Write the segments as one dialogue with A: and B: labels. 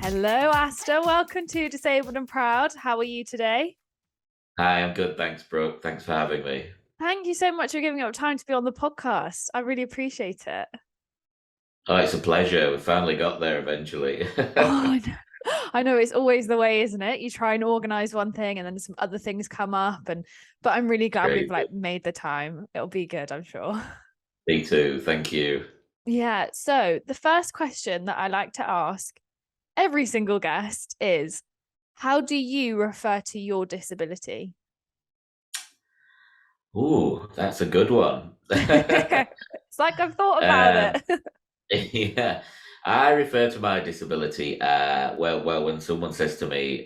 A: Hello, Asta. Welcome to Disabled and Proud. How are you today?
B: Hi, I'm good. Thanks, Brooke. Thanks for having me.
A: Thank you so much for giving up time to be on the podcast. I really appreciate it.
B: Oh, it's a pleasure. We finally got there eventually.
A: Oh, I know. I know it's always the way, isn't it? You try and organize one thing and then some other things come up but I'm really glad we've
B: Great.
A: made the time. It'll be good, I'm sure.
B: Me too. Thank you.
A: Yeah, so the first question that I like to ask every single guest is, how do you refer to your disability?
B: Ooh, that's a good one.
A: It's like I've thought about
B: Um,
A: it.
B: yeah, I refer to my disability. Well, when someone says to me,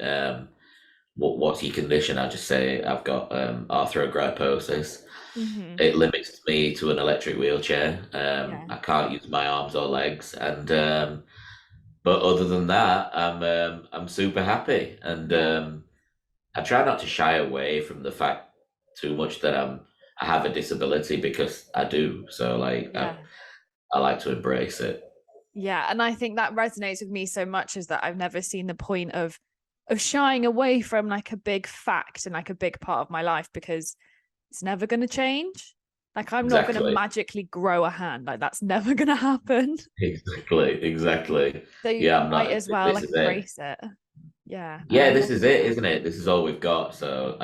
B: what's your condition? I just say I've got arthrogryposis.
A: Hmm.
B: It limits me to an electric wheelchair.
A: Yeah.
B: I can't use my arms or legs, and but other than that, I'm super happy, and
A: Yeah.
B: I try not to shy away from the fact too much that I have a disability because I do. So
A: Yeah.
B: I like to embrace it.
A: Yeah. And I think that resonates with me so much is that I've never seen the point of shying away from like a big fact and like a big part of my life because it's never gonna change. Like I'm not gonna
B: Exactly,
A: magically grow a hand. Like that's never gonna happen.
B: exactly.
A: So you
B: Yeah, I'm
A: might
B: not.
A: as well
B: This
A: like
B: is it.
A: embrace it. Yeah. And I
B: Yeah, this
A: love
B: is it,
A: that.
B: isn't it? This is all we've got. So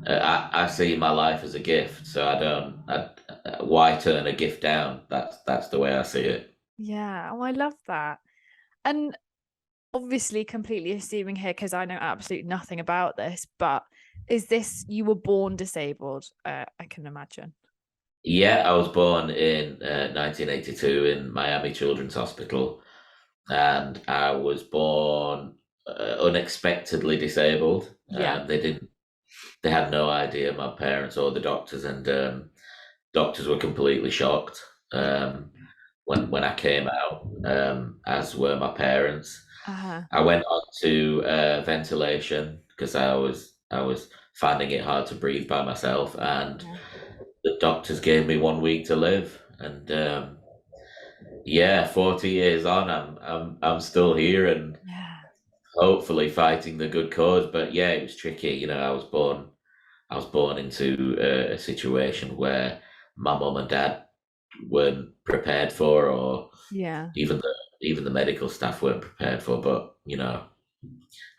B: I see my life as a gift. So I don't. Why turn a gift down? That's the way I see it.
A: Yeah. Oh, I love that. And obviously completely assuming here because I know absolutely nothing about this, but is this you were born disabled? I can imagine.
B: Yeah, I was born in 1982 in Miami Children's Hospital, and I was born unexpectedly disabled.
A: Yeah.
B: They had no idea, my parents or the doctors, and doctors were completely shocked when I came out, as were my parents.
A: Uh-huh.
B: I went on to ventilation because I was finding it hard to breathe by myself, and
A: Yeah.
B: the doctors gave me 1 week to live, and yeah, 40 years on, I'm still here and
A: Yeah.
B: hopefully fighting the good cause. But yeah, it was tricky. I was born into a situation where my mum and dad weren't prepared for, or
A: Yeah.
B: even the medical staff weren't prepared for. But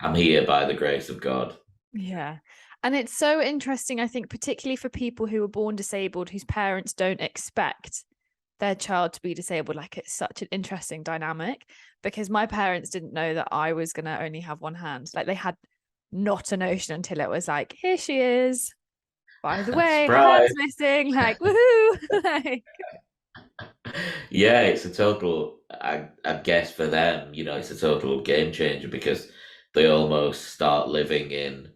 B: I'm here by the grace of God.
A: Yeah. And it's so interesting, I think, particularly for people who were born disabled, whose parents don't expect their child to be disabled. Like it's such an interesting dynamic because my parents didn't know that I was going to only have one hand. Like they had not a notion until it was like, here she is. By the way, her
B: Surprise!
A: hand's missing. Like, woohoo. Like,
B: Yeah, it's a total. I guess for them, it's a total game changer because they almost start living in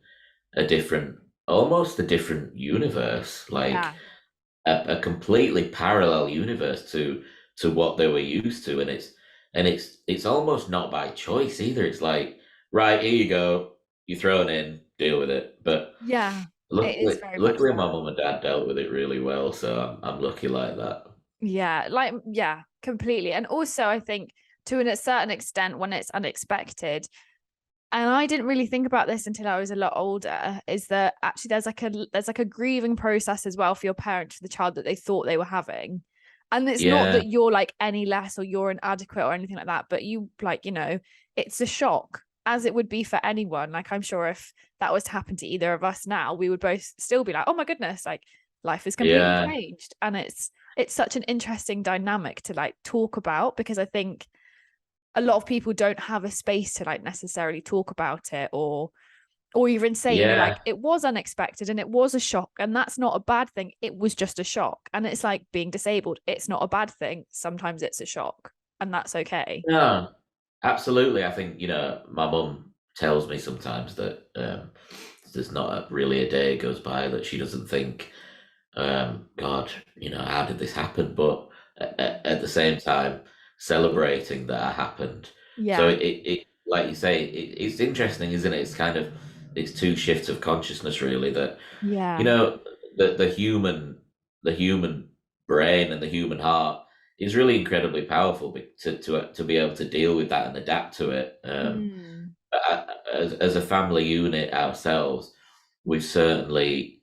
B: almost a different universe, like
A: yeah,
B: a completely parallel universe to what they were used to, and it's almost not by choice either. It's like, right, here you go, you're thrown in, deal with it. But
A: yeah, it is very much
B: luckily, my
A: that.
B: mum and dad dealt with it really well, so I'm lucky like that.
A: Yeah, like, yeah, completely. And also, I think to a certain extent, when it's unexpected, and I didn't really think about this until I was a lot older, is that actually there's like a grieving process as well for your parents for the child that they thought they were having. And it's not
B: Yeah,
A: that you're like any less or you're inadequate or anything like that, but you like, it's a shock as it would be for anyone. Like I'm sure if that was to happen to either of us now, we would both still be like, oh my goodness, like life is completely
B: yeah.
A: changed. And it's such an interesting dynamic to like talk about because I think a lot of people don't have a space to like necessarily talk about it or even say, like
B: Yeah,
A: it was unexpected and it was a shock and that's not a bad thing. It was just a shock. And it's like being disabled. It's not a bad thing. Sometimes it's a shock and that's okay.
B: no, absolutely. I think, my mum tells me sometimes that there's not really a day goes by that she doesn't think, God, how did this happen? But at the same time, celebrating that it happened. So
A: Yeah.
B: like you say, it's interesting, isn't it? It's two shifts of consciousness, really, that, you
A: Yeah.
B: know, the human brain and the human heart. is really incredibly powerful to be able to deal with that and adapt to it.
A: Mm.
B: As a family unit ourselves, my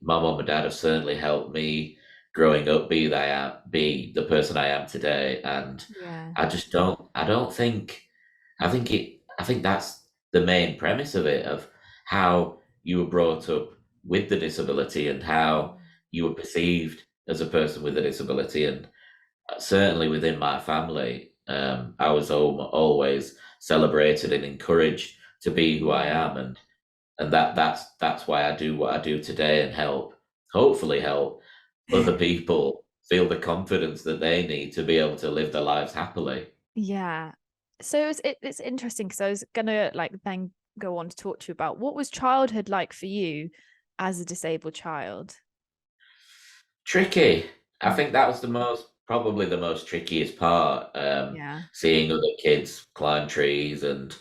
B: mom and dad have certainly helped me growing up be the person I am today. And
A: Yeah.
B: I don't think, I think that's the main premise of it, of how you were brought up with the disability and how you were perceived as a person with a disability. And certainly within my family, I was always celebrated and encouraged to be who I
A: Yeah.
B: am, and that's why I do what I do today and hopefully help other people feel the confidence that they need to be able to live their lives happily.
A: Yeah. So it's interesting because I was gonna like then go on to talk to you about what was childhood like for you as a disabled child.
B: Tricky. I
A: Mm.
B: think that was probably the most trickiest part.
A: Yeah.
B: Seeing other kids climb trees and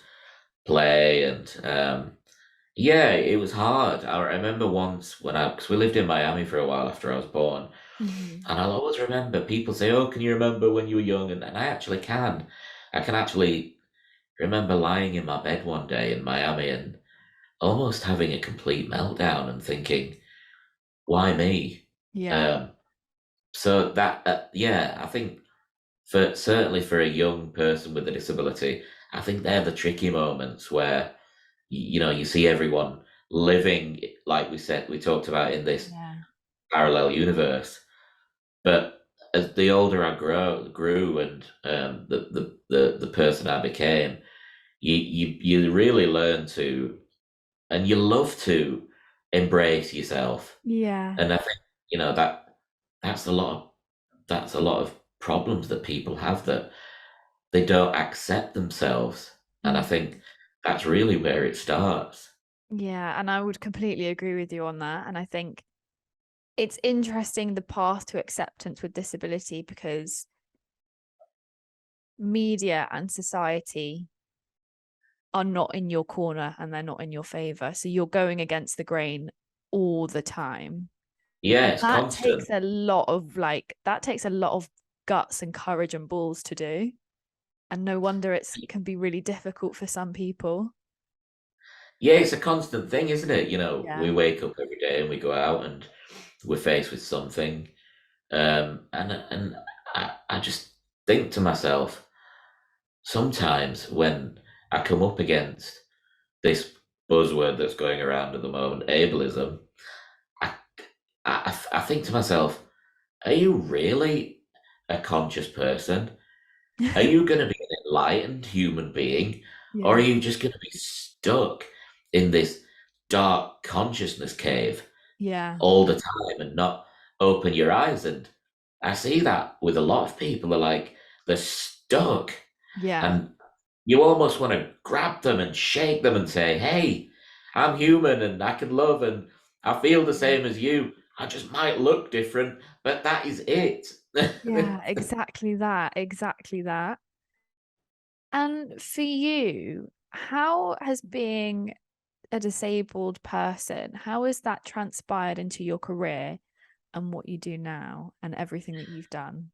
B: play, and yeah, it was hard. I remember once because we lived in Miami for a while after I was born,
A: Hmm.
B: and I'll always remember people say, "Oh, can you remember when you were young?" And I actually can. I can actually remember lying in my bed one day in Miami and almost having a complete meltdown and thinking, "Why me?"
A: Yeah.
B: Um, so that, yeah, I think certainly for a young person with a disability, I think they're the tricky moments where you see everyone living like we talked about in this
A: Yeah.
B: parallel universe. But as the older I grew, and the person I became, you really learn to, and you love to embrace yourself.
A: Yeah.
B: And I think that that's a lot of that's a lot of problems that people have, that they don't accept themselves, and I
A: Mm.
B: think that's really where it starts.
A: Yeah, and I would completely agree with you on that. And I think it's interesting the path to acceptance with disability because media and society are not in your corner and they're not in your favor. So you're going against the grain all the time.
B: Yeah,
A: And
B: it's constant.
A: that takes a lot of guts and courage and balls to do. And no wonder it's can be really difficult for some people.
B: Yeah, it's a constant thing, isn't it? We
A: Yeah.
B: wake up every day and we go out and we're faced with something. And I just think to myself, sometimes when I come up against this buzzword that's going around at the moment, ableism, I, I think to myself, are you really a conscious person? Are you going to be an enlightened human being, or are
A: Yeah.
B: you just going to be stuck in this dark consciousness cave
A: Yeah.
B: all the time and not open your eyes? And I see that with a lot of people, are like they're stuck,
A: Yeah.
B: and you almost want to grab them and shake them and say, "Hey, I'm human and I can love and I feel the same as you. I just might look different, but that is it."
A: Yeah, exactly that. Exactly that. And for you, how has being a disabled person, how has that transpired into your career and what you do now and everything that you've done?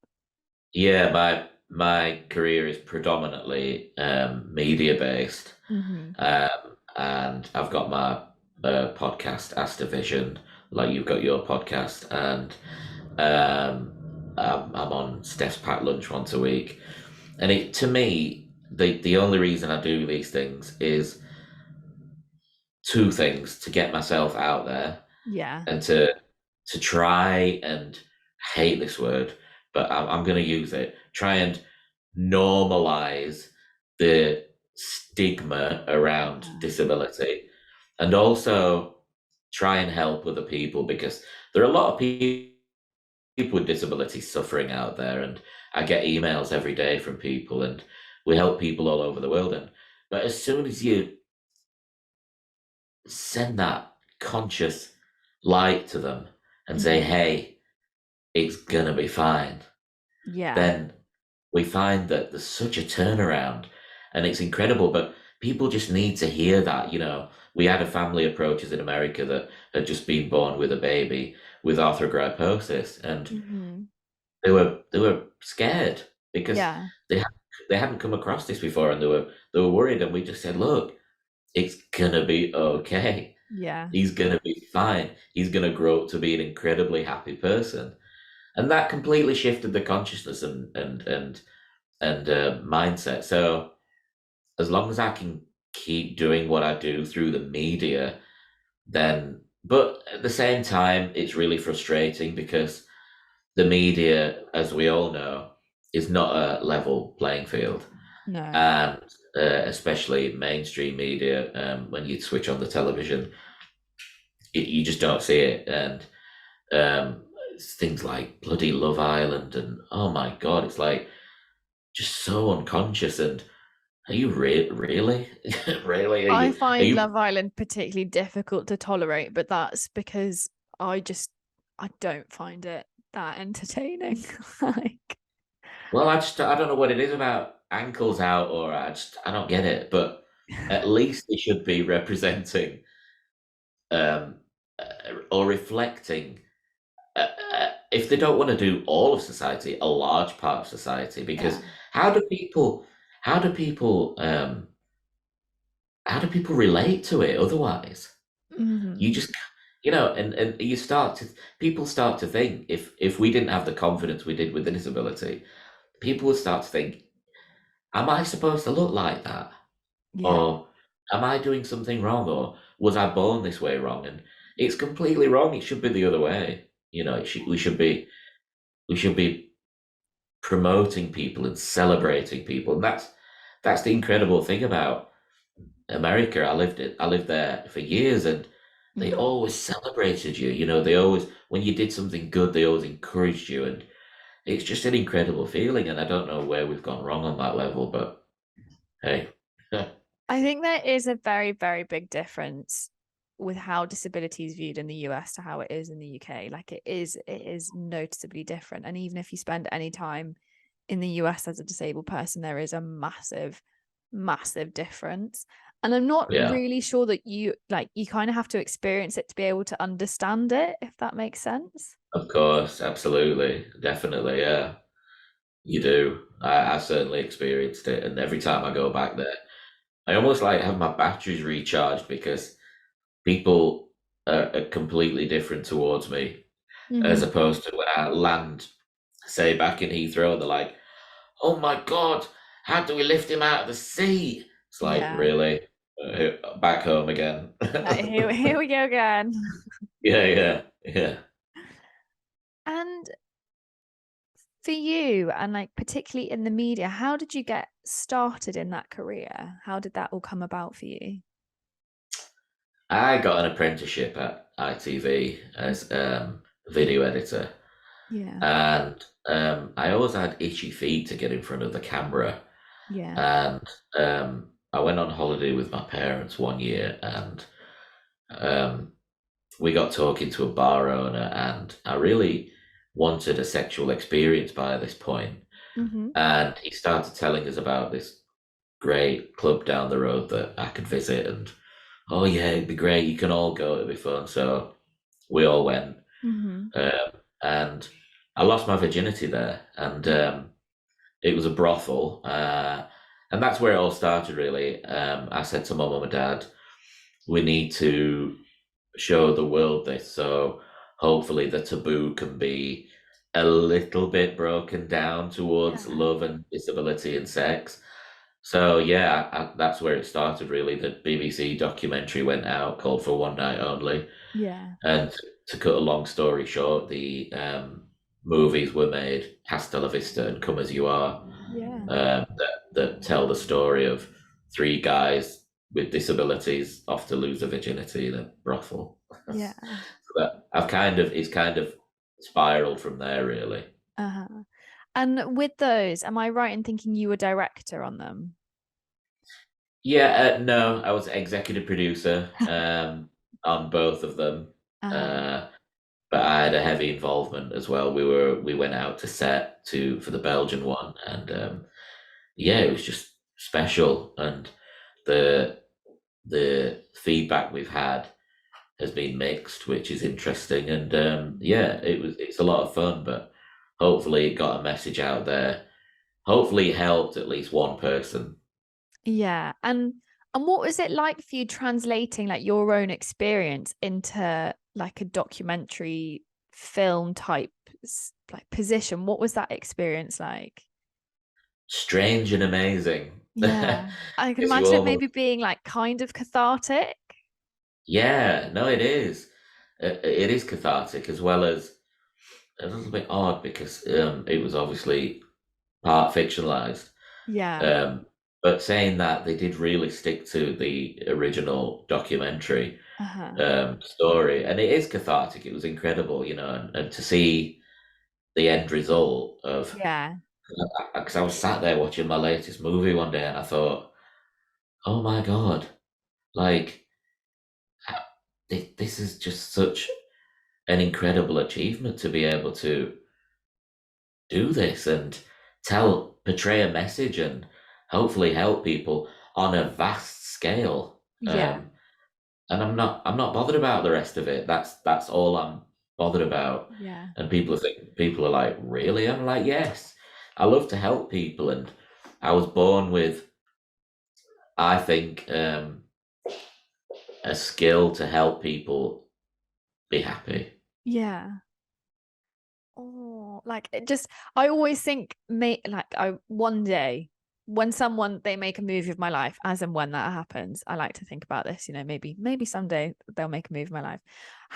B: Yeah, my career is predominantly media based,
A: Hmm.
B: and I've got my podcast, Asta Vision, like you've got your podcast, and I'm on Steph's Packed Lunch once a week, and it to me the only reason I do these things is two things: to get myself out there
A: Yeah.
B: and to try and, I hate this word, but I'm going to use it. Try and normalize the stigma around
A: Yeah.
B: disability, and also try and help other people, because there are a lot of people with disabilities suffering out there, and I get emails every day from people, and we help people all over the world. And but as soon as you send that conscious light to them and say,
A: Mhm.
B: "Hey, it's gonna be fine,"
A: Yeah.
B: then we find that there's such a turnaround, and it's incredible. But people just need to hear that. We had a family approach us in America that had just been born with a baby with arthrogryposis, and
A: Hmm.
B: they were scared because
A: Yeah.
B: they ha- they hadn't come across this before, and they were worried, and we just said, look, it's gonna be okay.
A: Yeah.
B: He's gonna be fine. He's gonna grow up to be an incredibly happy person, and that completely shifted the consciousness and mindset. So as long as I can keep doing what I do through the media, then, but at the same time, it's really frustrating because the media, as we all know, is not a level playing field.
A: No.
B: And especially mainstream media, when you switch on the television, you just don't see it. And it's things like bloody Love Island, and oh my God, it's like just so unconscious. And are you really, really?
A: I
B: Are
A: find
B: you?
A: Love Island particularly difficult to tolerate, but that's because I just I don't find it that entertaining. Like,
B: Well, I don't know what it is about ankles out, or I don't get it. But at least they should be representing um, or reflecting. If they don't want to do all of society, a large part of society,
A: yeah.
B: because how do people, how do people, how do people relate to it otherwise? You
A: Hmm.
B: just, and you start to, people start to think, if we didn't have the confidence we did with the disability, people would start to think, am I supposed to look like that?
A: Yeah.
B: Or am I doing something wrong? Or was I born this way wrong? And it's completely wrong. It should be the other way. We should be promoting people and celebrating people. And that's the incredible thing about America. I lived there for years, and they
A: Hmm.
B: always celebrated you. They always, when you did something good, they always encouraged you, and it's just an incredible feeling. And I don't know where we've gone wrong on that level, but hey.
A: I think there is a very, very big difference with how disability is viewed in the US to how it is in the UK. Like it is noticeably different. And even if you spend any time in the US as a disabled person, there is a massive, massive difference. And I'm not
B: Yeah,
A: really sure that you kind of have to experience it to be able to understand it, if that makes sense.
B: of course, absolutely, definitely, yeah. You do. I certainly experienced it, and every time I go back there, I almost like have my batteries recharged because people are completely different towards me, as
A: Hmm.
B: opposed to when I land, say, back in Heathrow, they're like, "Oh my God, how do we lift him out of the sea?" It's like,
A: Yeah.
B: really? Back home again.
A: Like, here we go again.
B: Yeah, yeah, yeah.
A: And for you, and like particularly in the media, how did you get started in that career? How did that all come about for you?
B: I got an apprenticeship at ITV as a video editor,
A: Yeah.
B: and I always had itchy feet to get in front of the camera.
A: Yeah.
B: And I went on holiday with my parents one year, and um, we got talking to a bar owner, and I really wanted a sexual experience by this point.
A: Hmm.
B: And he started telling us about this great club down the road that I could visit, and oh yeah, it'd be great. You can all go. It'd be fun. So we all went,
A: Hmm.
B: and I lost my virginity there, and it was a brothel, and that's where it all started. Really, I said to my mum and dad, "We need to show the world this, so hopefully the taboo can be a little bit broken down towards
A: Yeah.
B: love and disability and sex." So yeah, that's where it started. Really, the BBC documentary went out called "For One Night Only,"
A: Yeah.
B: and to cut a long story short, the movies were made, "Hasta la Vista" and "Come as You Are,"
A: Yeah.
B: that tell the story of three guys with disabilities off to lose their virginity in a brothel.
A: Yeah.
B: So that it's kind of spiraled from there, really.
A: Uh-huh. And with those, am I right in thinking you were director on them?
B: Yeah, no, I was executive producer on both of them,
A: Uh-huh.
B: uh, but I had a heavy involvement as well. We went out to set to for the Belgian one, and yeah, it was just special, and the the feedback we've had has been mixed, which is interesting. And yeah, it's a lot of fun, but hopefully it got a message out there hopefully it helped at least one person.
A: Yeah. And what was it like for you translating like your own experience into like a documentary film type like position? What was that experience like?
B: Strange and amazing.
A: Yeah. I can
B: Because you
A: imagine it
B: almost,
A: maybe being like kind of cathartic.
B: yeah, no, it is. It is cathartic as well as a little bit odd because it was obviously part fictionalized.
A: Yeah.
B: Um, but saying that, they did really stick to the original documentary
A: Uh-huh.
B: story, and it is cathartic. It was incredible, and to see the end result of,
A: Yeah.
B: because I was sat there watching my latest movie one day, and I thought, oh my God, like this is just such an incredible achievement to be able to do this and portray a message and hopefully help people on a vast scale.
A: Yeah.
B: And I'm not bothered about the rest of it. That's all I'm bothered about.
A: Yeah.
B: And people are like, really? I'm like, yes. I love to help people, and I was born with, I think, a skill to help people be happy.
A: Yeah. Oh, like it just I always think like I one day when someone they make a movie of my life, as and when that happens, I like to think about this, maybe someday they'll make a movie of my life.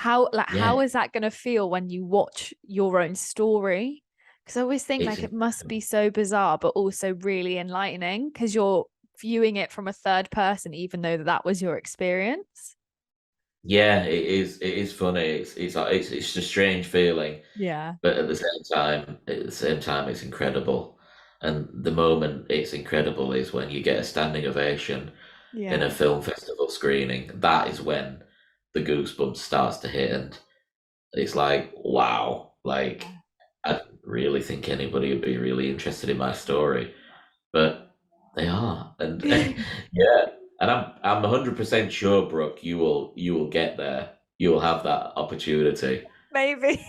B: Yeah,
A: How is that gonna feel when you watch your own story? Because I always think
B: it's
A: like it must be
B: incredible.
A: so bizarre, but also really enlightening because you're viewing it from a third person, even though that was your experience.
B: Yeah, it is. It is funny. It's a strange feeling,
A: Yeah.
B: but at the same time, it's incredible. And the moment it's incredible is when you get a standing ovation in a
A: Yeah.
B: film festival screening. That is when the goosebumps starts to hit, and it's like, wow, like
A: Yeah.
B: I didn't really think anybody would be really interested in my story, but they are, and yeah, and I'm 100% sure, Brooke, you will get there. You will have that opportunity.
A: Maybe.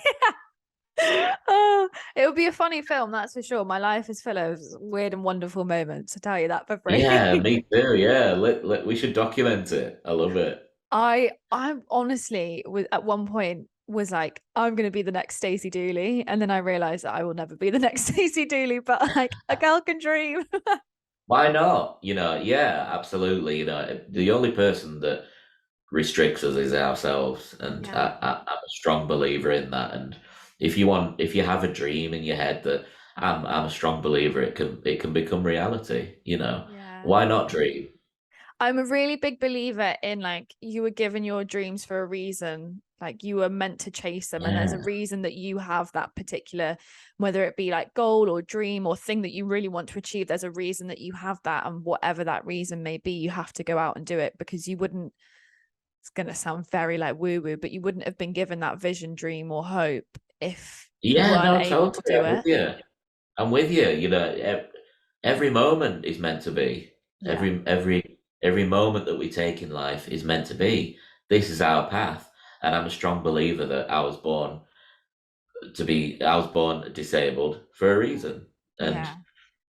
A: Oh, it would be a funny film, that's for sure. My life is full of weird and wonderful moments, to tell you that for
B: Yeah,
A: free.
B: me too. Yeah, we should document it. I love it.
A: I honestly was at one point was like, I'm gonna be the next Stacey Dooley, and then I realized that I will never be the next Stacey Dooley, but like a girl can dream.
B: Why not? Yeah, absolutely. The only person that restricts us is ourselves, and
A: Yeah,
B: I'm a strong believer in that. And if you have a dream in your head, that I'm a strong believer, it can become reality.
A: yeah.
B: Why not dream?
A: I'm a really big believer in like you were given your dreams for a reason. Like you were meant to chase them, and there's a
B: Yeah,
A: reason that you have that particular, whether it be like goal or dream or thing that you really want to achieve. There's a reason that you have that, and whatever that reason may be, you have to go out and do it because you wouldn't. It's gonna sound very like woo woo, but you wouldn't have been given that vision, dream, or hope if you
B: yeah,
A: weren't
B: no,
A: able to
B: totally.
A: do
B: I'm with
A: it.
B: you. I'm with you. Every moment is meant to be.
A: Yeah,
B: Every moment that we take in life is meant to be. This is our path, and I'm a strong believer that I was born disabled for a reason, and
A: yeah,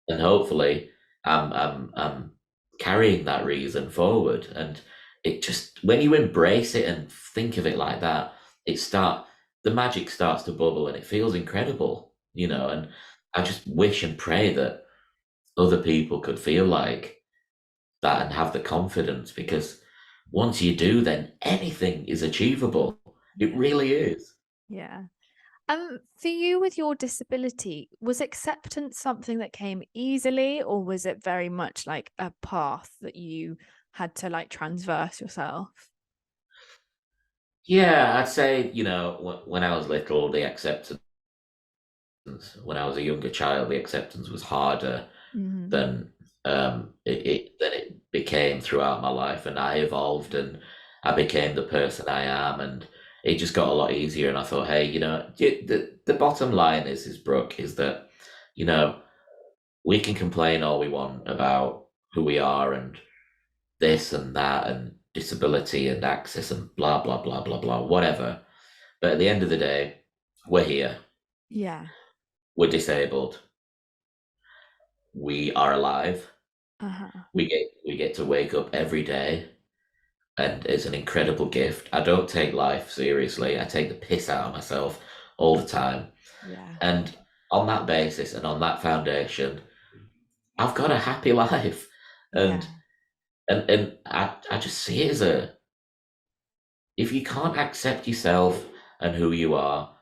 B: and hopefully I'm carrying that reason forward. And it just, when you embrace it and think of it like that, the magic starts to bubble, and it feels incredible, and I just wish and pray that other people could feel like that and have the confidence, because once you do, then anything is achievable. It
A: yeah,
B: really is.
A: yeah. For you with your disability, was acceptance something that came easily, or was it very much like a path that you had to like transverse yourself?
B: Yeah, I'd say, when I was little, the acceptance, when I was a younger child, the acceptance was harder
A: Hmm.
B: than it became throughout my life, and I evolved and I became the person I am, and it just got a lot easier. And I thought, hey, the bottom line is Brooke, is that you know we can complain all we want about who we are and this and that and disability and access and blah blah blah blah blah, whatever. But at the end of the day, we're here.
A: Yeah,
B: We're disabled. we are alive.
A: Uh-huh.
B: We get to wake up every day, and it's an incredible gift. I don't take life seriously. I take the piss out of myself all the time.
A: Yeah.
B: And on that basis and on that foundation, I've got a happy life. And
A: Yeah.
B: I just see it as a, if you can't accept yourself and who you are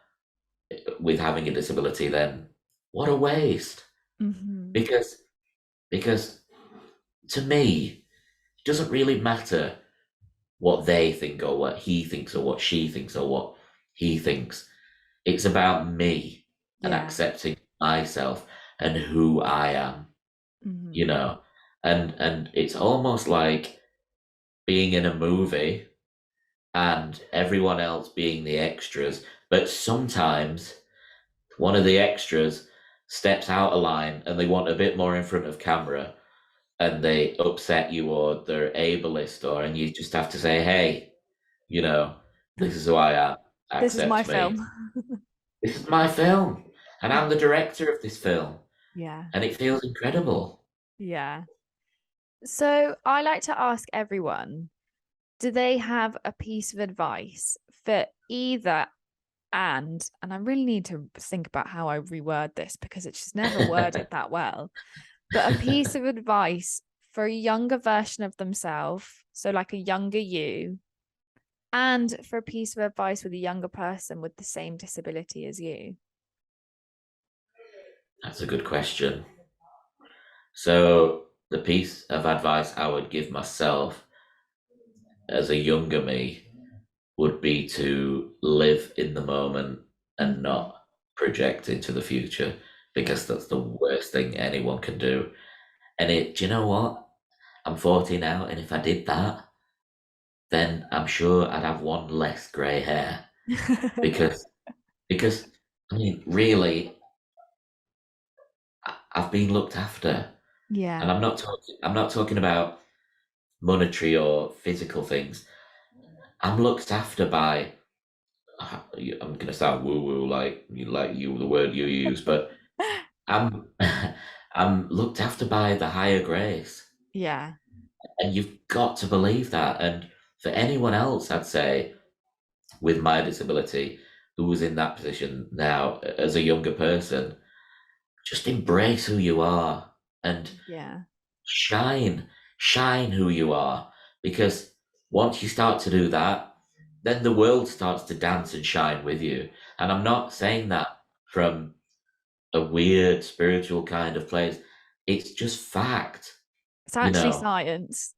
B: with having a disability, then what a waste.
A: Hmm.
B: Because because to me, it doesn't really matter what they think or what he thinks or what she thinks or what he thinks. It's about me and
A: Yeah.
B: accepting myself and who I am, you
A: Hmm.
B: know. And it's almost like being in a movie and everyone else being the extras, but sometimes one of the extras steps out of line and they want a bit more in front of camera and they upset you or they're ableist or and you just have to say, hey, you know, this is who I am.
A: This is my
B: Accept me.
A: film.
B: This is my film. And I'm the director of this film.
A: Yeah.
B: And it feels incredible.
A: Yeah. So I like to ask everyone, do they have a piece of advice for either and I really need to think about how I reword this because it's just never worded that well, but a piece of advice for a younger version of themselves, so like a younger you, and for a piece of advice with a younger person with the same disability as you.
B: That's a good question. So, the piece of advice I would give myself as a younger me would be to live in the moment and
A: Mm-hmm.
B: not project into the future
A: Yeah.
B: because that's the worst thing anyone can do. And do you know what? I'm 40 now, and if I did that, then I'm sure I'd have one less grey hair because because I mean, really, I've been looked after, and
A: Yeah.
B: I'm not talking about monetary or physical things. I'm looked after by. I'm gonna sound woo woo like the word you use, but I'm I'm looked after by the higher grace,
A: Yeah.
B: and you've got to believe that. And for anyone else, I'd say with my disability who was in that position now as a younger person, just embrace who you are and
A: Yeah.
B: shine, shine who you are. Because once you start to do that, then the world starts to dance and shine with you. And I'm not saying that from a weird spiritual kind of place. It's just fact,
A: It's
B: you
A: actually
B: know.
A: science.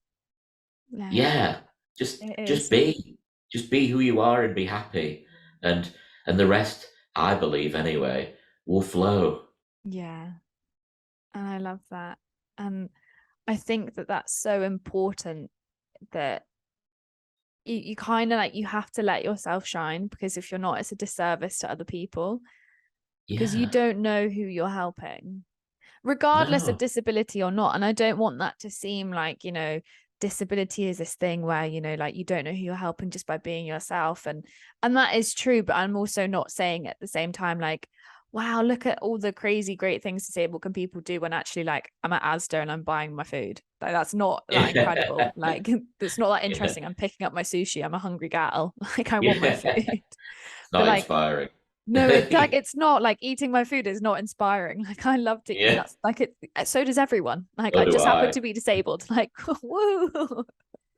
A: Like
B: Yeah, just
A: it
B: just
A: is.
B: be, just be who you are and be happy, and the rest, I believe anyway, will flow.
A: Yeah. And I love that. And I think that that's so important that you kind of like you have to let yourself shine because if you're not, it's a disservice to other people because you
B: Yeah,
A: don't know who you're helping, regardless of
B: no,
A: disability or not. And I don't want that to seem like, disability is this thing where, like you don't know who you're helping just by being yourself. And that is true, but I'm also not saying at the same time, like, wow, look at all the crazy great things disabled can people do when actually like I'm at Asda and I'm buying my food. Like that's not that incredible.
B: yeah,
A: Like it's not that
B: yeah,
A: interesting. I'm picking up my sushi. I'm a hungry gal. Like I want my
B: yeah.
A: food.
B: It's
A: But
B: not
A: like
B: inspiring.
A: no, it's not like eating my food is not inspiring. Like I love to eat.
B: Yeah,
A: That's like it. So does everyone. Like
B: so
A: I
B: do
A: just happen
B: I.
A: to be disabled. Like woo.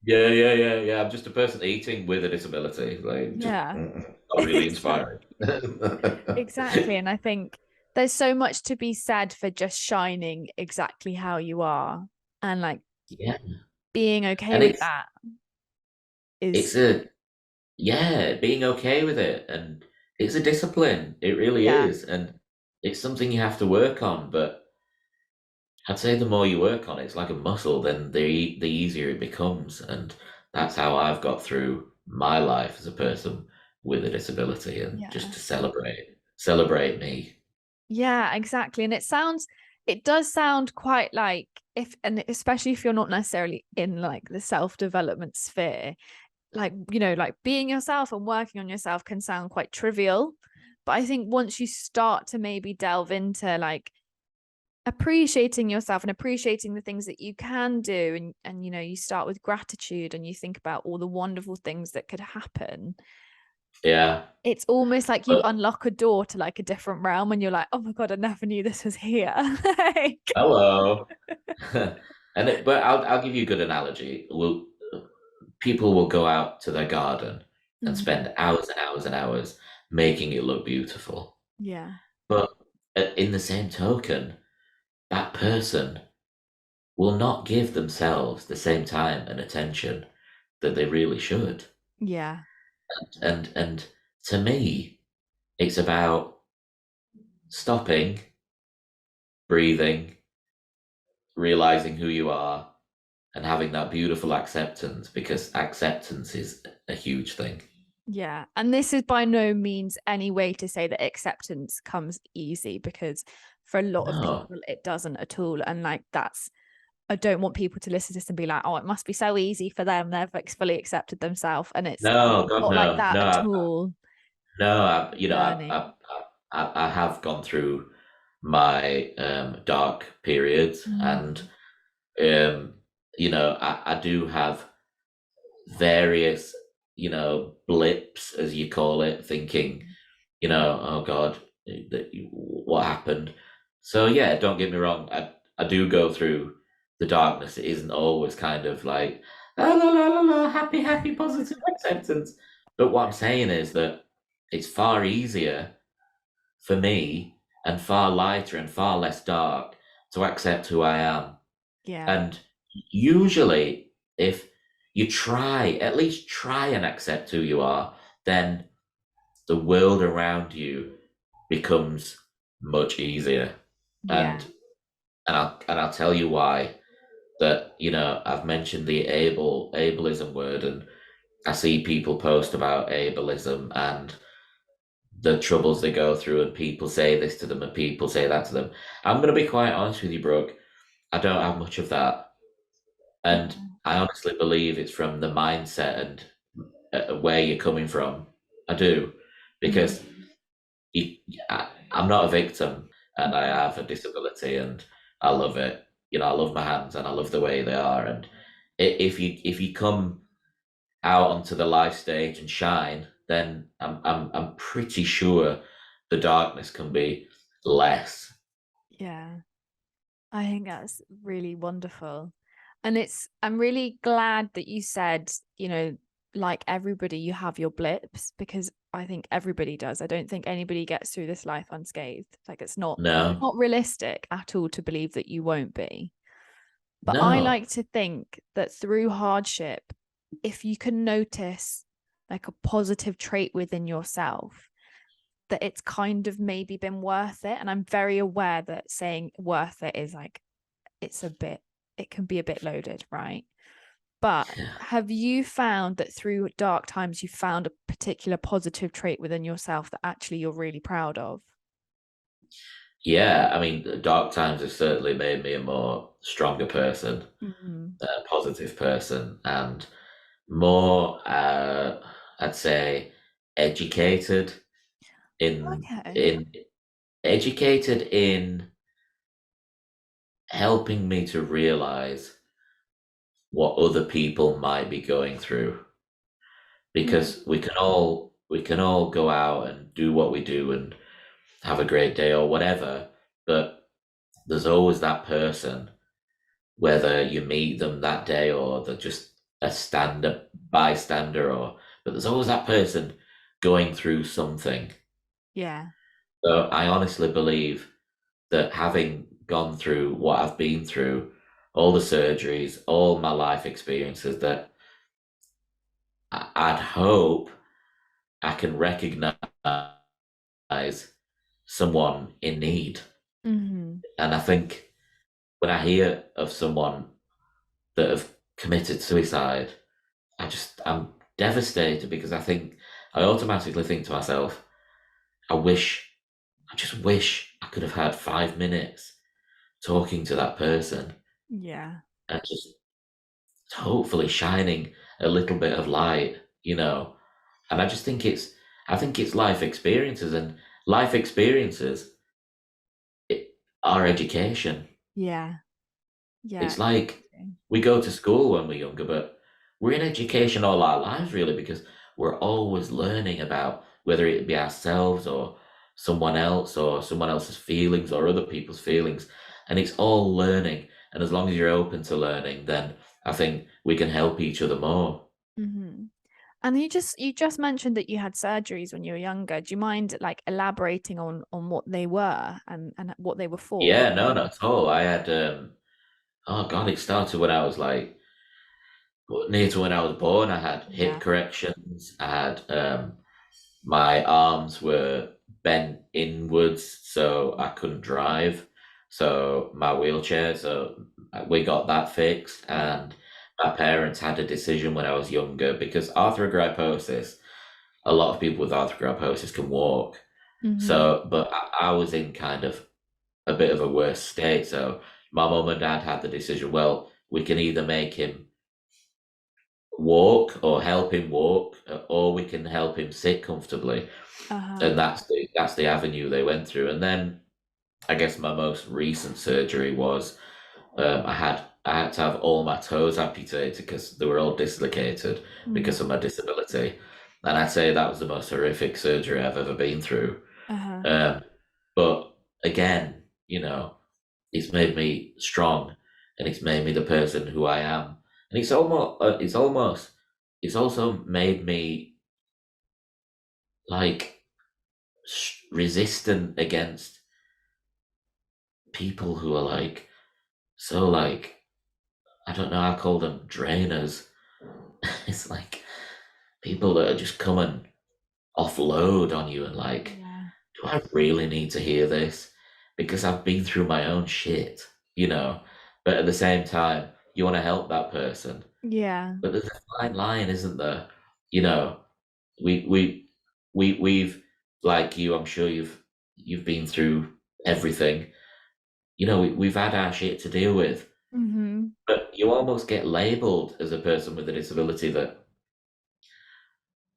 B: Yeah, yeah, yeah, yeah. I'm just a person eating with a disability. Like, just
A: Yeah,
B: not really inspiring.
A: exactly. And I think there's so much to be said for just shining exactly how you are and like
B: Yeah,
A: being okay
B: and
A: with
B: it's
A: that
B: it's
A: is
B: a yeah, being okay with it, and it's a discipline. It really
A: yeah.
B: is, and it's something you have to work on. But I'd say the more you work on it, it's like a muscle. Then the easier it becomes, and that's how I've got through my life as a person with a disability, and just
A: Yeah.
B: to celebrate me.
A: Yeah, exactly. And it does sound quite like if, and especially if you're not necessarily in like the self-development sphere, like, like being yourself and working on yourself can sound quite trivial. But I think once you start to maybe delve into like appreciating yourself and appreciating the things that you can do, and you know, you start with gratitude and you think about all the wonderful things that could happen.
B: Yeah.
A: It's almost like you
B: But
A: unlock a door to like a different realm and you're like, oh my god, I never knew this was here. Like,
B: hello. But I'll give you a good analogy. People will go out to their garden and
A: mhm.
B: spend hours and hours and hours making it look beautiful.
A: Yeah,
B: But in the same token, that person will not give themselves the same time and attention that they really should.
A: yeah,
B: And to me, it's about stopping, breathing, realizing who you are, and having that beautiful acceptance, because acceptance is a huge thing.
A: yeah. And this is by no means any way to say that acceptance comes easy, because for a lot of
B: No,
A: people it doesn't at all. And like, that's, I don't want people to listen to this and be like, oh, it must be so easy for them, they've like fully accepted themselves, and it's
B: no, God,
A: not like
B: no,
A: that at
B: no,
A: all.
B: no.
A: It's a journey.
B: I have gone through my dark periods, and
A: Mm.
B: um, I do have various, blips, as you call it, thinking, oh God, what happened? So yeah, don't get me wrong. I do go through the darkness. It isn't always kind of like la la la la la, happy, happy, positive acceptance. But what I'm saying is that it's far easier for me, and far lighter and far less dark, to accept who I am.
A: Yeah,
B: And usually, if you try, at least try and accept who you are, then the world around you becomes much easier.
A: yeah,
B: And I'll tell you why. That I've mentioned the ableism word, and I see people post about ableism and the troubles they go through, and people say this to them and people say that to them. I'm going to be quite honest with you, Brooke. I don't have much of that, and
A: yeah.
B: I honestly believe it's from the mindset and where you're coming from. I do,
A: Mm.
B: because you, I'm not a victim, and I have a disability, and I love it. I love my hands, and I love the way they are. And if you come out onto the live stage and shine, then I'm pretty sure the darkness can be less.
A: Yeah, I think that's really wonderful. And I'm really glad that you said, you know, like everybody, you have your blips, because I think everybody does. I don't think anybody gets through this life unscathed. Like, it's
B: No,
A: not realistic at all to believe that you won't be. But I
B: no,
A: like to think that through hardship, if you can notice like a positive trait within yourself, that it's kind of maybe been worth it. And I'm very aware that saying worth it is like, it can be a bit loaded, right? But have you found that through dark times, you found a particular positive trait within yourself that actually you're really proud of?
B: yeah. I mean, the dark times have certainly made me a more stronger person,
A: Mm-hmm.
B: a positive person, and more, I'd say, educated in
A: Okay.
B: in educated in helping me to realize what other people might be going through,
A: Mm.
B: because we can all go out and do what we do and have a great day or whatever, but there's always that person, whether you meet them that day or they're just a stand bystander, but there's always that person going through something.
A: Yeah.
B: So I honestly believe that, having gone through what I've been through, all the surgeries, all my life experiences, that I'd hope I can recognize someone in need.
A: Mm-hmm.
B: And I think when I hear of someone that have committed suicide, I'm devastated, because I automatically think to myself, I wish, I just wish I could have had 5 minutes talking to that person,
A: Yeah.
B: and just hopefully shining a little bit of light. And I think it's life experiences, and life experiences, our education.
A: Yeah. Yeah.
B: It's like we go to school when we're younger, but we're in education all our lives, really, because we're always learning about whether it be ourselves or someone else's feelings or other people's feelings. And it's all learning. And as long as you're open to learning, then I think we can help each other more.
A: Hmm. And you just mentioned that you had surgeries when you were younger. Do you mind like elaborating on what they were and what they were for?
B: Yeah, no, not at all. I had, oh God, it started when I was like near to when I was born. I had hip
A: Yeah.
B: corrections. I had my arms were bent inwards, so I couldn't drive. So my wheelchair, so we got that fixed.
A: Yeah.
B: And my parents had a decision when I was younger because arthrogryposis, a lot of people with arthrogryposis can walk.
A: Hmm.
B: So, but I was in kind of a bit of a worse state. So my mum and dad had the decision, well, we can either make him walk or help him walk, or we can help him sit comfortably.
A: Uh-huh.
B: And that's the avenue they went through. And then I guess my most recent surgery was I had to have all my toes amputated because they were all dislocated because
A: Mm.
B: of my disability. And I'd say that was the most horrific surgery I've ever been through.
A: Uh-huh.
B: Um, but again, it's made me strong, and it's made me the person who I am. And it's also made me like resistant against people who are like so like I don't know, I call them drainers. It's like people that are just come and offload on you and like,
A: Yeah.
B: do I really need to hear this? Because I've been through my own shit, you know. But at the same time, you want to help that person.
A: Yeah.
B: But there's a fine line, isn't there? You know, we we we've like you, I'm sure you've been through everything. We've had our shit to deal with.
A: Hmm.
B: But you almost get labeled as a person with a disability that,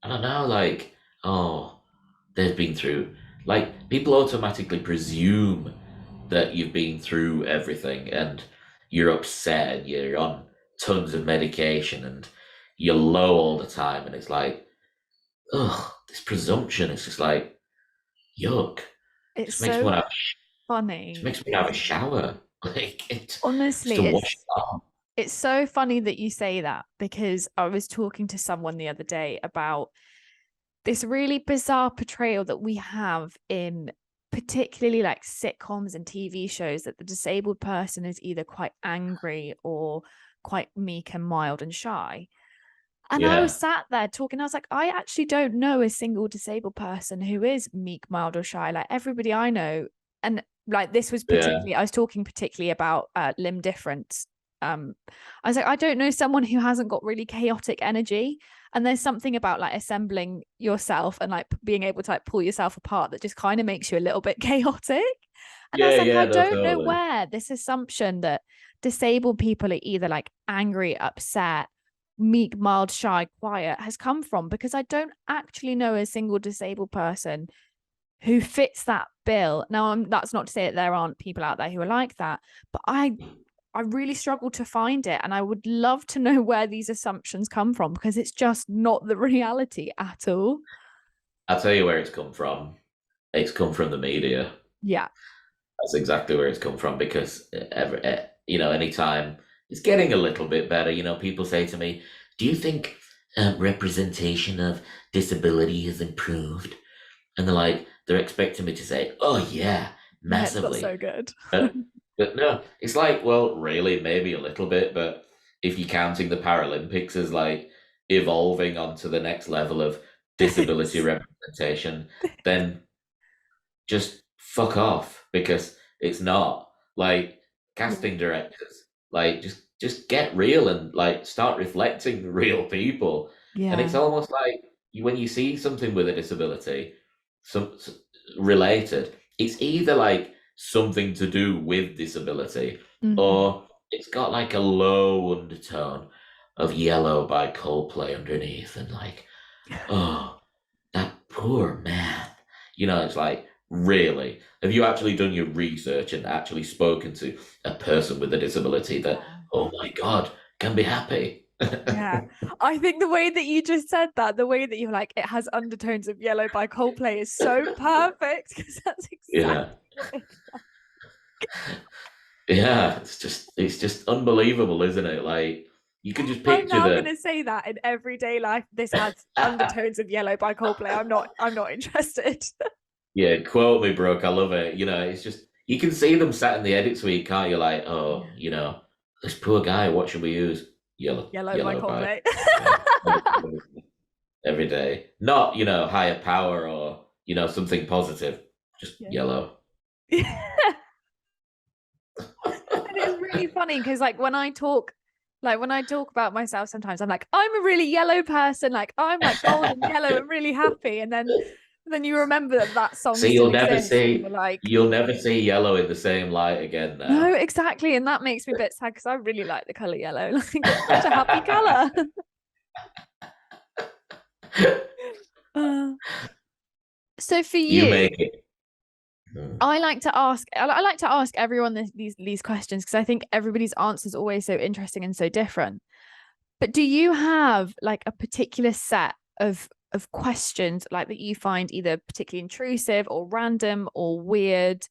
B: I don't know, like, oh, they've been through. Like, people automatically presume that you've been through everything and you're upset and you're on tons of medication and you're low all the time. And it's like, ugh, this presumption is just like, yuck.
A: It's
B: Just makes me
A: so
B: want to, just
A: funny.
B: makes me have a shower. Like, just
A: Honestly,
B: to wash it off.
A: it's so funny that you say that because I was talking to someone the other day about this really bizarre portrayal that we have in particularly like sitcoms and TV shows that the disabled person is either quite angry or quite meek and mild and shy. And I was
B: Yeah,
A: sat there talking, I was like, I actually don't know a single disabled person who is meek, mild, or shy. Like everybody I know, and like this was
B: yeah,
A: particularly, I was talking particularly about limb difference. Um, I was like, I don't know someone who hasn't got really chaotic energy. And there's something about like assembling yourself and like being able to like pull yourself apart that just kind of makes you a little bit chaotic. And I was
B: yeah,
A: like, I
B: yeah, no,
A: don't know
B: totally.
A: where this assumption that disabled people are either like angry, upset, meek, mild, shy, quiet has come from because I don't actually know a single disabled person who fits that bill. Now, that's not to say that there aren't people out there who are like that, but I really struggle to find it, and I would love to know where these assumptions come from because it's just not the reality at all.
B: I'll tell you where it's come from. It's come from the media.
A: Yeah.
B: That's exactly where it's come from because anytime it's getting a little bit better, people say to me, "Do you think representation of disability has improved?" And they're expecting me to say, "Oh yeah,
A: Yeah, it's not
B: massively."
A: so good.
B: But but no, it's like, well, really, maybe a little bit, but if you're counting the Paralympics as like evolving onto the next level of disability representation, then just fuck off because it's not like
A: Yeah.
B: casting directors like just get real and like start reflecting real people. And
A: Yeah.
B: it's almost like when you see something with a disability, some related, it's either like something to do with disability,
A: Hmm.
B: or it's got like a low undertone of Yellow by Coldplay underneath, and like, oh, that poor man. It's like Really? Have you actually done your research and actually spoken to a person with a disability that,
A: Yeah.
B: oh my God, can be happy?
A: Yeah. I think the way that you just said that, the way that you're like, it has undertones of Yellow by Coldplay is so perfect because that's exactly
B: Yeah.
A: what it.
B: Yeah, it's just unbelievable, isn't it? Like you can just
A: I'm
B: picture
A: now
B: the
A: gonna say that in everyday life. This has undertones of Yellow by Coldplay. I'm not interested.
B: yeah, quote me, Brooke. I love it. It's just you can see them sat in the edit suite, can't you? Like, oh,
A: Yeah.
B: this poor guy. What should we use?
A: Yellow by
B: Yellow by
A: Coldplay.
B: every day. Not higher power or something positive. Just
A: Yeah.
B: yellow.
A: And it's really funny because like when I talk about myself sometimes I'm like I'm a really yellow person, like I'm like golden yellow and really happy, and then you remember that song
B: See,
A: still exists and you're like
B: you'll never see yellow in the same light again
A: no,
B: now.
A: exactly, and that makes me a bit sad because I really like the color yellow. Like it's such a happy color. uh, so for
B: You
A: you,
B: make it. Hmm.
A: I like to ask everyone these questions because I think everybody's answer is always so interesting and so different. But do you have like a particular set of questions like that you find either particularly intrusive or random or weird,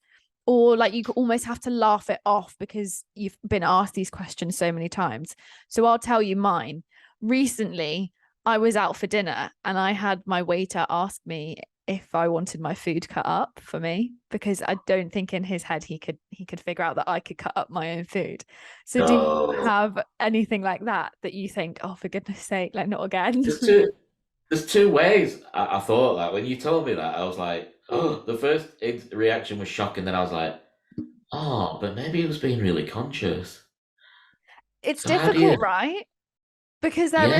A: or like you almost have to laugh it off because you've been asked these questions so many times? So I'll tell you mine. Recently, I was out for dinner and I had my waiter ask me if I wanted my food cut up for me because I don't think in his head he could figure out that I could cut up my own food. So do you
B: Oh,
A: have anything like that you think, oh, for goodness sake, like not again?
B: there's two. There's two ways. I thought that when you told me that, I was like, oh, the first reaction was shocking. Then I was like, oh, but maybe he was being really conscious.
A: It's
B: So how do you?
A: difficult, right? Because
B: Yeah,
A: there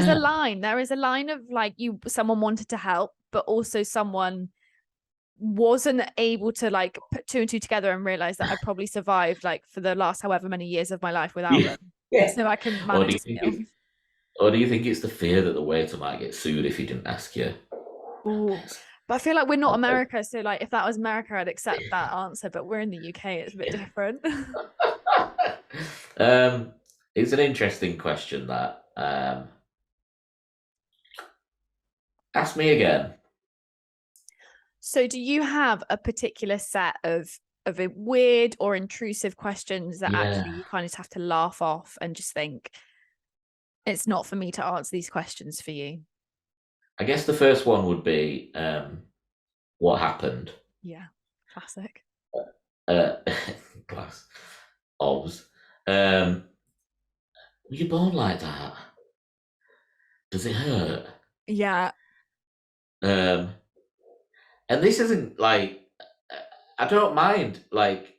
A: is a line of like someone wanted to help, but also someone wasn't able to like put two and two together and realize that I probably survived like for the last however many years of my life without
B: yeah,
A: them.
B: yeah.
A: So I can
B: Or do
A: manage
B: you
A: this
B: think
A: meal.
B: it's the fear that the waiter might get sued if he didn't ask you?
A: Oh, but I feel like we're not America. So like if that was America, I'd accept that answer. But we're in the UK, it's a bit different.
B: um, it's an interesting question that. Ask me again.
A: So do you have a particular set of a weird or intrusive questions that actually
B: Yeah,
A: you kind of just have to laugh off and just think it's not for me to answer these questions for you?
B: I guess the first one would be what happened.
A: Yeah, classic.
B: Uh, class. Obs. Were you born like that? Does it hurt?
A: Yeah,
B: Um, and this isn't like I don't mind like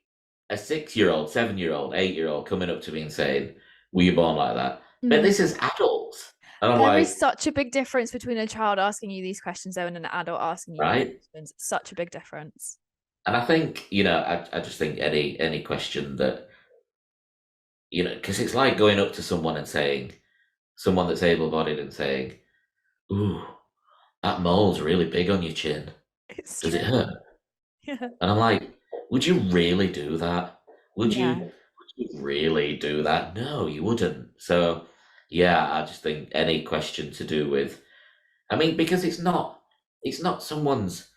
B: a 6 year old, 7 year old, 8 year old coming up to me and saying, "Were you born like that?" But
A: mm.
B: this is adults, and I'm
A: There is
B: like,
A: such a big difference between a child asking you these questions though and an adult asking you these
B: right?
A: questions. Such a big difference.
B: And I think I just think any question that because it's like going up to someone and saying, someone that's able bodied and saying, "Ooh, that mole's really big on your chin.
A: It's
B: Does it
A: true.
B: hurt?"
A: Yeah.
B: And I'm like, would you really do that?
A: Yeah.
B: Would you really do that? No, you wouldn't. So, yeah, I just think any question to do with, I mean, because it's not someone's,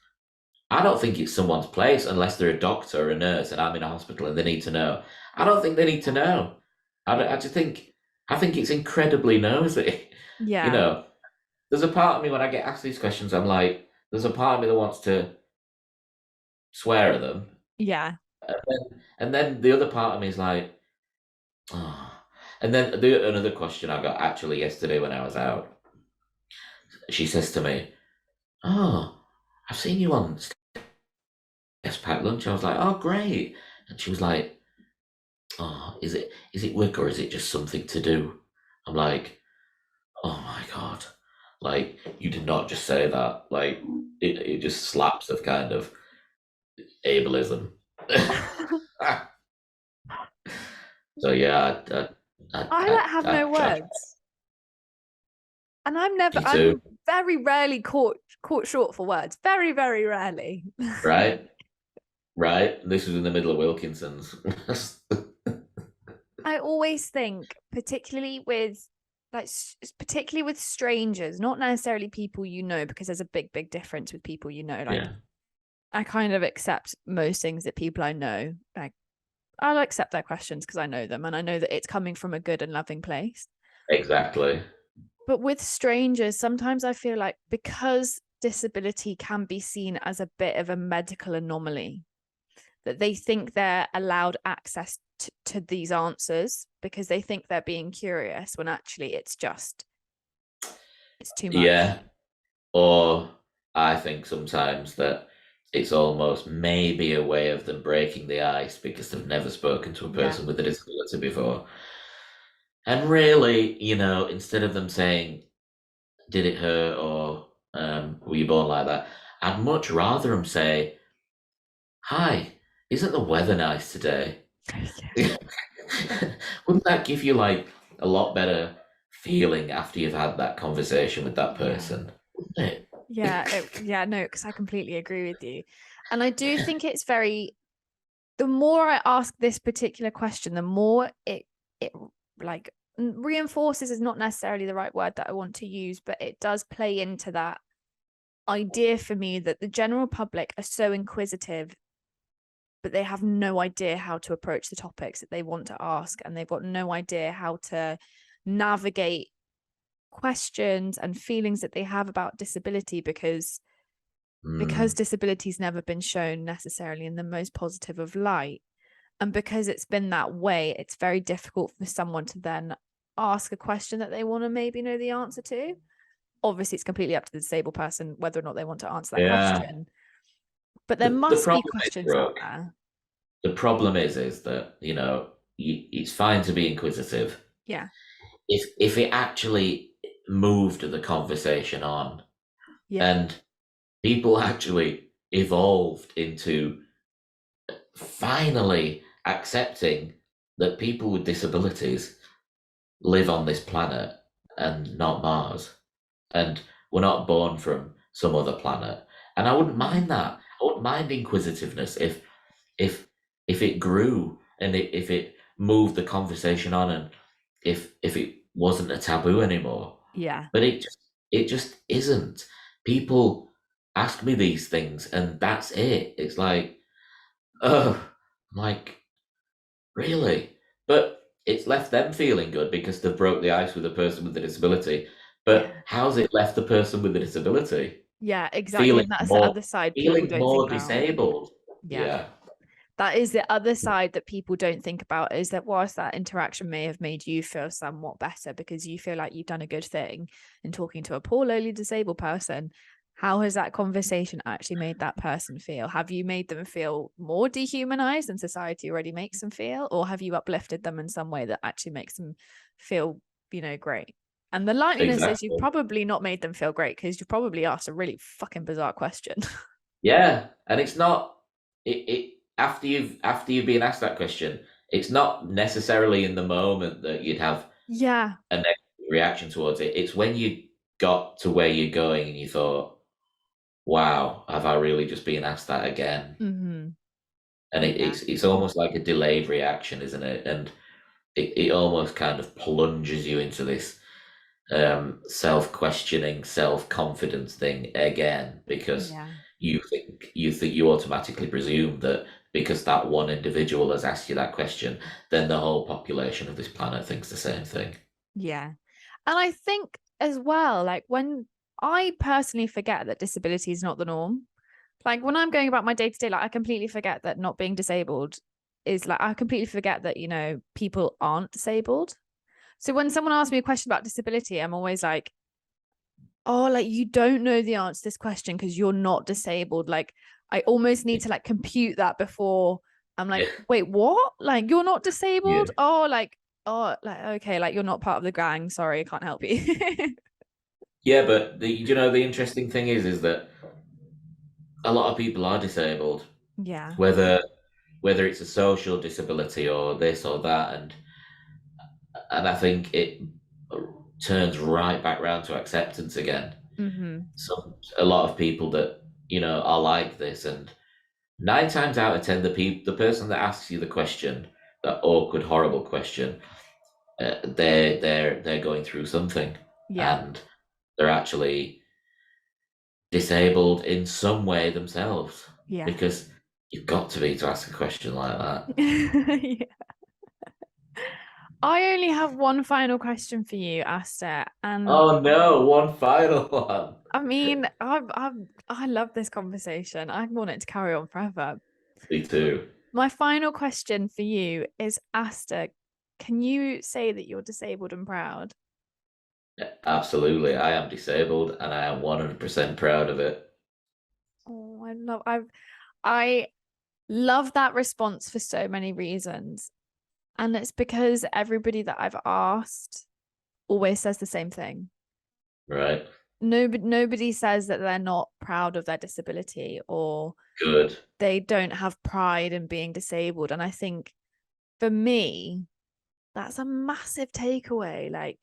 B: I don't think it's someone's place unless they're a doctor or a nurse and I'm in a hospital and they need to know. I don't think they need to know. I just think, I think it's incredibly nosy. You
A: Yeah.
B: know, there's a part of me when I get asked these questions, I'm like, there's a part of me that wants to swear at them.
A: Yeah.
B: And then the other part of me is like, oh. And then another question I got actually yesterday when I was out. She says to me, "Oh, I've seen you on Steph's Packed Lunch." I was like, "Oh, great." And she was like, "Oh, is it work or is it just something to do?" I'm like, "Oh my God." Like, you did not just say that. Like, it just slaps of kind of ableism. So yeah,
A: I like have no
B: I,
A: words. And
B: me too,
A: I'm very rarely caught short for words. Very, very rarely.
B: right? right? This was in the middle of Wilkinson's.
A: I always think, particularly with like particularly with strangers, not necessarily people you know, because there's a big difference with people you know. Like
B: Yeah,
A: I kind of accept most things that people I know, like I'll accept their questions because I know them and I know that it's coming from a good and loving place.
B: exactly.
A: But with strangers, sometimes I feel like because disability can be seen as a bit of a medical anomaly, that they think they're allowed access to these answers because they think they're being curious when actually it's too much.
B: Yeah. Or I think sometimes that it's almost maybe a way of them breaking the ice because they've never spoken to a
A: Yeah.
B: person with a disability before. And really, instead of them saying, did it hurt or were you born like that? I'd much rather them say, hi, isn't the weather nice today? Wouldn't that give you like a lot better feeling after you've had that conversation with that
A: Yeah.
B: person? Wouldn't
A: Yeah, no, because I completely agree with you. And I do think it's very, the more I ask this particular question, the more it like reinforces is not necessarily the right word that I want to use, but it does play into that idea for me that the general public are so inquisitive, but they have no idea how to approach the topics that they want to ask, and they've got no idea how to navigate questions and feelings that they have about disability because
B: Mm,
A: disability's never been shown necessarily in the most positive of light, and because it's been that way, it's very difficult for someone to then ask a question that they want to maybe know the answer to. Obviously it's completely up to the disabled person whether or not they want to answer that
B: yeah.
A: question, but there
B: The
A: must be
B: problem is,
A: questions out
B: Brooke,
A: there.
B: the problem is that, it's fine to be inquisitive.
A: Yeah.
B: If it actually moved the conversation on
A: Yeah.
B: and people actually evolved into finally accepting that people with disabilities live on this planet and not Mars, and we're not born from some other planet. And I wouldn't mind that. I wouldn't mind inquisitiveness if if it grew and if it moved the conversation on, and if it wasn't a taboo anymore.
A: Yeah.
B: But it just isn't. People ask me these things and that's it. It's like, oh, I'm like, really? But it's left them feeling good because they've broke the ice with a person with a disability.
A: Yeah.
B: But how's it left the person with a disability
A: Yeah, exactly.
B: feeling
A: And that's the
B: more
A: other side people
B: feeling
A: don't think
B: more
A: about.
B: disabled?
A: Yeah.
B: Yeah,
A: That is the other side that people don't think about, is that whilst that interaction may have made you feel somewhat better because you feel like you've done a good thing in talking to a poor, lowly disabled person, how has that conversation actually made that person feel? Have you made them feel more dehumanized than society already makes them feel? Or have you uplifted them in some way that actually makes them feel, great? And the likeliness is you've
B: exactly.
A: probably not made them feel great because you've probably asked a really fucking bizarre question.
B: Yeah, and it's not it after you've been asked that question, it's not necessarily in the moment that you'd have
A: Yeah.
B: a negative reaction towards it. It's when you got to where you're going and you thought, "Wow, have I really just been asked that again?"
A: Mm-hmm.
B: And
A: Yeah.
B: it's almost like a delayed reaction, isn't it? And it almost kind of plunges you into this self-questioning, self-confidence thing again because
A: Yeah.
B: you automatically presume that because that one individual has asked you that question, then the whole population of this planet thinks the same thing.
A: Yeah. And I think as well, like when I personally forget that disability is not the norm, like when I'm going about my day to day, like I completely forget that not being disabled is like, I completely forget that, people aren't disabled. So when someone asks me a question about disability, I'm always like, oh, like you don't know the answer to this question because you're not disabled. Like I almost need to like compute that before I'm like,
B: Yeah,
A: wait, what? Like you're not
B: yeah,
A: disabled? Oh, like okay, like you're not part of the gang. Sorry, I can't help you.
B: yeah. But the interesting thing is that a lot of people are disabled,
A: Yeah.
B: whether it's a social disability or this or that, and I think it turns right back round to acceptance again.
A: Mm-hmm.
B: So a lot of people that are like this, and nine times out of ten, the person that asks you the question, that awkward, horrible question, they're going through something,
A: Yeah.
B: and they're actually disabled in some way themselves,
A: Yeah.
B: because you've got to be to ask a question like that.
A: Yeah. I only have one final question for you, Asta, and
B: Oh no, one final one.
A: I mean, I love this conversation. I want it to carry on forever.
B: Me too.
A: My final question for you is, Asta, can you say that you're disabled and proud?
B: Absolutely. I am disabled and I am 100% proud of it.
A: Oh, I love that response for so many reasons. And it's because everybody that I've asked always says the same thing.
B: Right.
A: Nobody says that they're not proud of their disability or
B: Good.
A: they don't have pride in being disabled. And I think for me, that's a massive takeaway.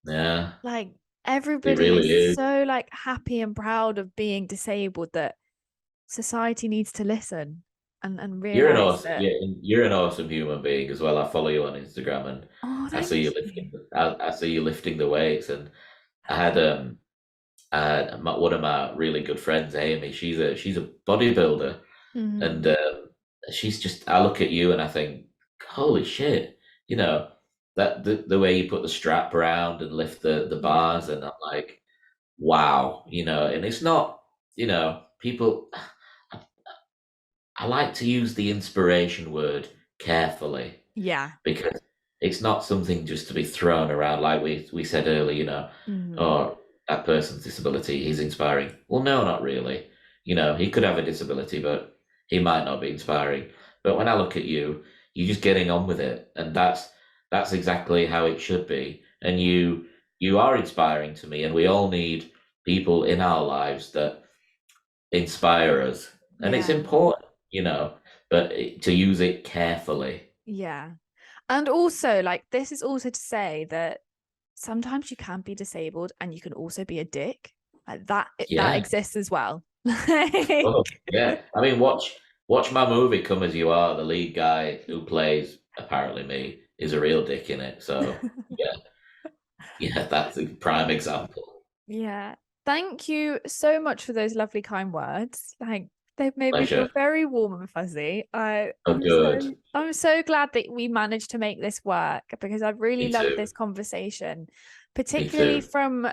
B: Yeah,
A: Like
B: it
A: everybody
B: really
A: is
B: is.
A: so like happy and proud of being disabled that society needs to listen and
B: You're an
A: realize
B: awesome,
A: that.
B: yeah, you're an awesome human being as well. I follow you on Instagram and
A: Oh,
B: I see
A: thank
B: you
A: you.
B: lifting, I see you lifting the weights. And I had one of my really good friends, Amy. She's a bodybuilder, and
A: Mm-hmm.
B: she's just. I look at you and I think, holy shit, you know that the way you put the strap around and lift the
A: Yeah.
B: bars, and I'm like, wow, and it's not, people. I like to use the inspiration word carefully,
A: Yeah.
B: because it's not something just to be thrown around like we said earlier,
A: Mm-hmm.
B: oh, that person's disability, he's inspiring. Well, no, not really. He could have a disability, but he might not be inspiring. But when I look at you, you're just getting on with it, and that's exactly how it should be. And you are inspiring to me, and we all need people in our lives that inspire us. And it's
A: Yeah.
B: important, but to use it carefully.
A: Yeah. And also, like, this is also to say that sometimes you can be disabled and you can also be a dick. Like that
B: Yeah.
A: exists as well.
B: Oh,
A: Like,
B: yeah. I mean, watch my movie Come As You Are. The lead guy who plays apparently me is a real dick in it. So yeah, yeah, that's a prime example.
A: yeah. Thank you so much for those lovely kind words. Like they've made me feel
B: Pleasure.
A: very warm and fuzzy.
B: Oh, good.
A: I'm so glad that we managed to make this work because I've really
B: Me
A: loved
B: too.
A: this conversation,
B: Me
A: particularly
B: too.
A: from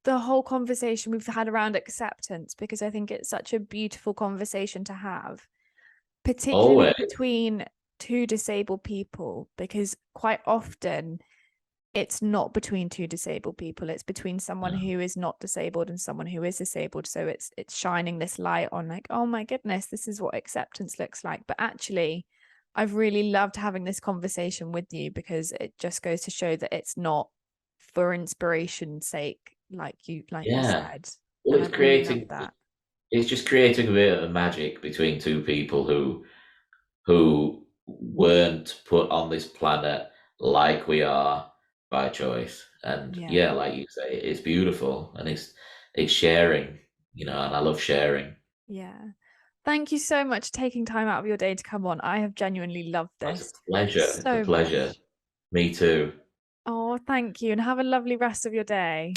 A: the whole conversation we've had around acceptance, because I think it's such a beautiful conversation to have, particularly
B: Always.
A: between two disabled people, because quite often it's not between two disabled people, it's between someone
B: No.
A: who is not disabled and someone who is disabled. So it's shining this light on like, oh my goodness, this is what acceptance looks like. But actually I've really loved having this conversation with you because it just goes to show that it's not for inspiration's sake, like you
B: Yeah.
A: said.
B: Well,
A: And I've really loved that.
B: it's just creating a bit of magic between two people who weren't put on this planet like we are by choice. And
A: Yeah.
B: yeah, like you say, it's beautiful, and it's sharing, and I love sharing.
A: Yeah. Thank you so much for taking time out of your day to come on. I have genuinely loved
B: It's a
A: this
B: pleasure. It's a
A: so
B: pleasure.
A: much.
B: Me too.
A: Oh, thank you. And have a lovely rest of your day.